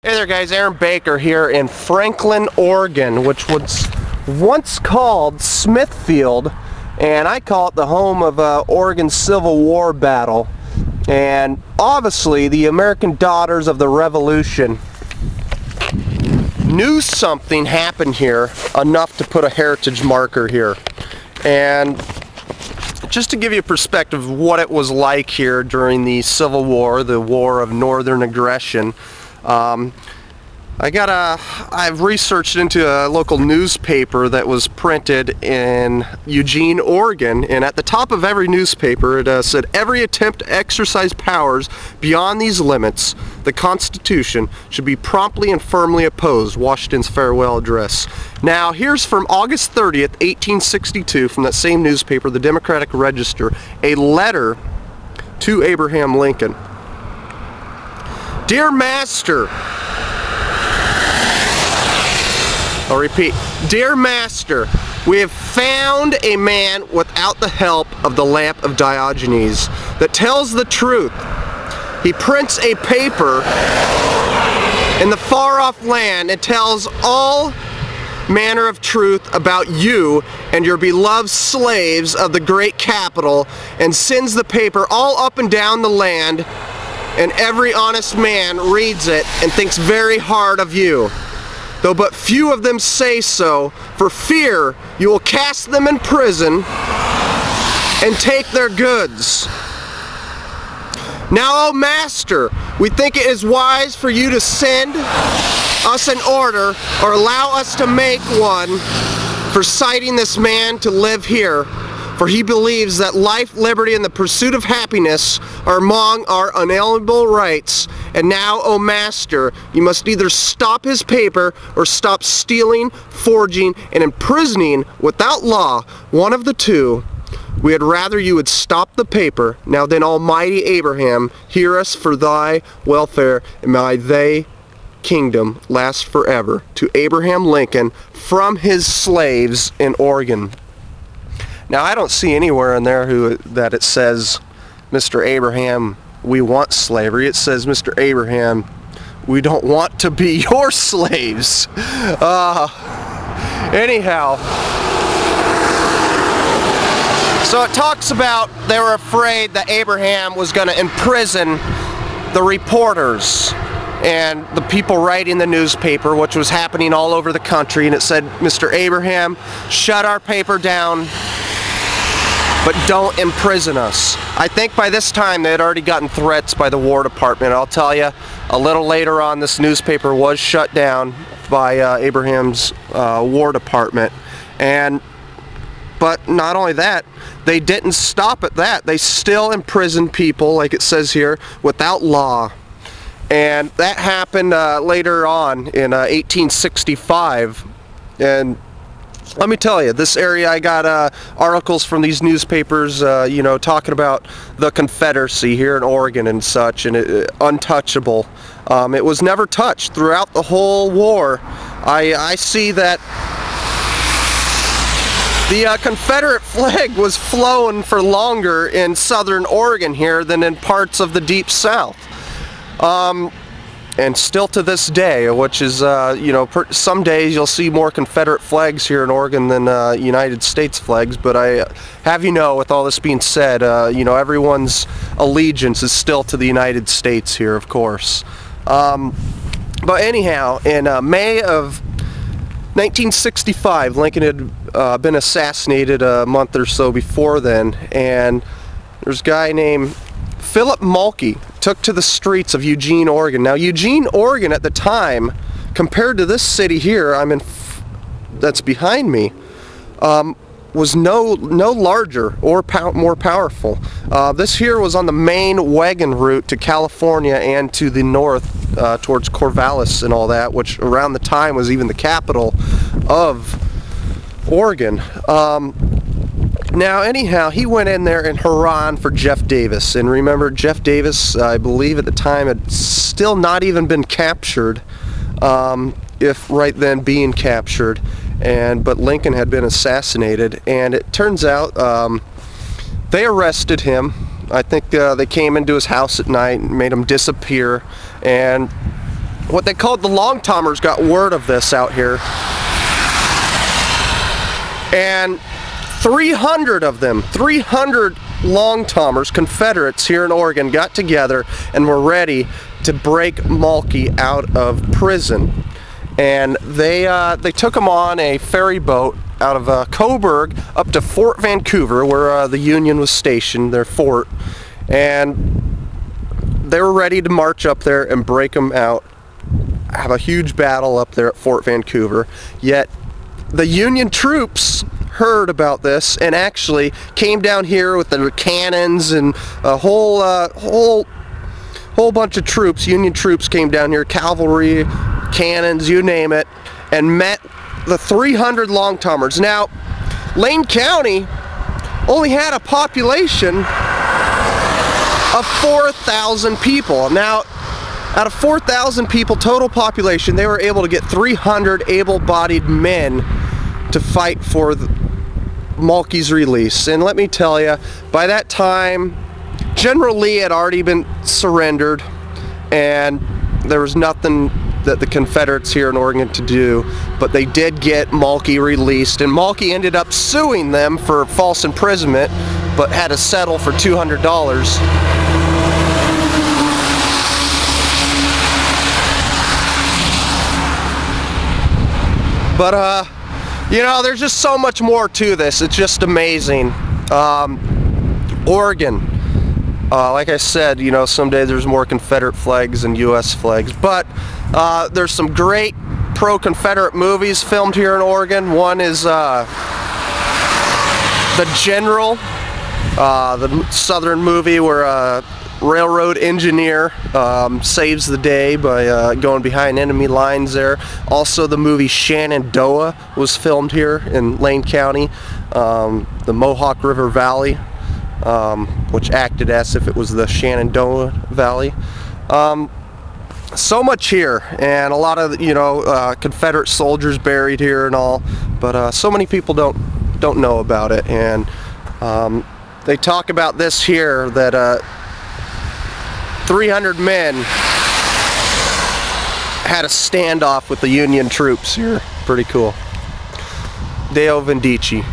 Hey there guys, Aaron Baker here in Franklin, Oregon, which was once called Smithfield, and I call it the home of Oregon's Civil War battle. And obviously the American Daughters of the Revolution knew something happened here enough to put a heritage marker here. And just to give you a perspective of what it was like here during the Civil War, the War of Northern Aggression, I've researched into a local newspaper that was printed in Eugene, Oregon, and at the top of every newspaper it said, "Every attempt to exercise powers beyond these limits, the Constitution, should be promptly and firmly opposed." Washington's farewell address. Now here's from August 30th, 1862, from that same newspaper, the Democratic Register, a letter to Abraham Lincoln. "Dear Master," I'll repeat, "Dear Master, we have found a man without the help of the lamp of Diogenes that tells the truth. He prints a paper in the far-off land and tells all manner of truth about you and your beloved slaves of the great capital, and sends the paper all up and down the land, and every honest man reads it and thinks very hard of you, though but few of them say so, for fear you will cast them in prison and take their goods. Now, O Master, we think it is wise for you to send us an order, or allow us to make one, for citing this man to live here, for he believes that life, liberty, and the pursuit of happiness are among our unalienable rights. And now, O Master, you must either stop his paper or stop stealing, forging, and imprisoning without law, one of the two. We had rather you would stop the paper. Now then, Almighty Abraham, hear us for thy welfare, and may thy kingdom last forever. To Abraham Lincoln, from his slaves in Oregon." Now I don't see anywhere in there that it says, "Mr. Abraham, we want slavery." It says, "Mr. Abraham, we don't want to be your slaves." Anyhow, so it talks about they were afraid that Abraham was going to imprison the reporters and the people writing the newspaper, which was happening all over the country, and it said, "Mr. Abraham, shut our paper down, but don't imprison us." I think by this time they had already gotten threats by the War Department. I'll tell you, a little later on this newspaper was shut down by Abraham's War Department. But not only that, they didn't stop at that. They still imprisoned people, like it says here, without law. And that happened later on in 1865. And let me tell you, this area, I got articles from these newspapers, you know, talking about the Confederacy here in Oregon and such, and untouchable. It was never touched throughout the whole war. I see that the Confederate flag was flown for longer in southern Oregon here than in parts of the Deep South. And still to this day, which is, you know, some days you'll see more Confederate flags here in Oregon than United States flags, but I have you know, with all this being said, you know, everyone's allegiance is still to the United States here, of course. But anyhow, in May of 1965, Lincoln had been assassinated a month or so before then, and there's a guy named Phillip Mulkey took to the streets of Eugene, Oregon. Now Eugene, Oregon at the time, compared to this city here that's behind me, was no larger or more powerful. This here was on the main wagon route to California and to the north towards Corvallis and all that, which around the time was even the capital of Oregon. Now anyhow, he went in there and hurrah for Jeff Davis. And remember, Jeff Davis, I believe at the time, had still not even been captured, if right then being captured. But Lincoln had been assassinated, and it turns out they arrested him. I think they came into his house at night and made him disappear, and what they called the Long-Tomers got word of this out here, and 300 of them, 300 Long-Tomers, Confederates here in Oregon, got together and were ready to break Mulkey out of prison. And they took him on a ferry boat out of Coburg up to Fort Vancouver, where the Union was stationed, their fort, and they were ready to march up there and break him out, have a huge battle up there at Fort Vancouver. Yet the Union troops heard about this and actually came down here with their cannons, and a whole bunch of troops, Union troops, came down here, cavalry, cannons, you name it, and met the 300 Long-Tomers. Now, Lane County only had a population of 4,000 people. Now, out of 4,000 people total population, they were able to get 300 able-bodied men to fight for Mulkey's release. And let me tell you, by that time, General Lee had already been surrendered, and there was nothing that the Confederates here in Oregon to do, but they did get Mulkey released, and Mulkey ended up suing them for false imprisonment, but had to settle for $200. But you know, there's just so much more to this. It's just amazing. Oregon, like I said, you know, someday there's more Confederate flags than U.S. flags, but there's some great pro-Confederate movies filmed here in Oregon. One is The General, the Southern movie where a railroad engineer saves the day by going behind enemy lines there. Also, the movie Shenandoah was filmed here in Lane County, the Mohawk River Valley, which acted as if it was the Shenandoah Valley. So much here, and a lot of, you know, Confederate soldiers buried here and all, but so many people don't know about it. And they talk about this here, that 300 men had a standoff with the Union troops here. Pretty cool. Deo Vindici.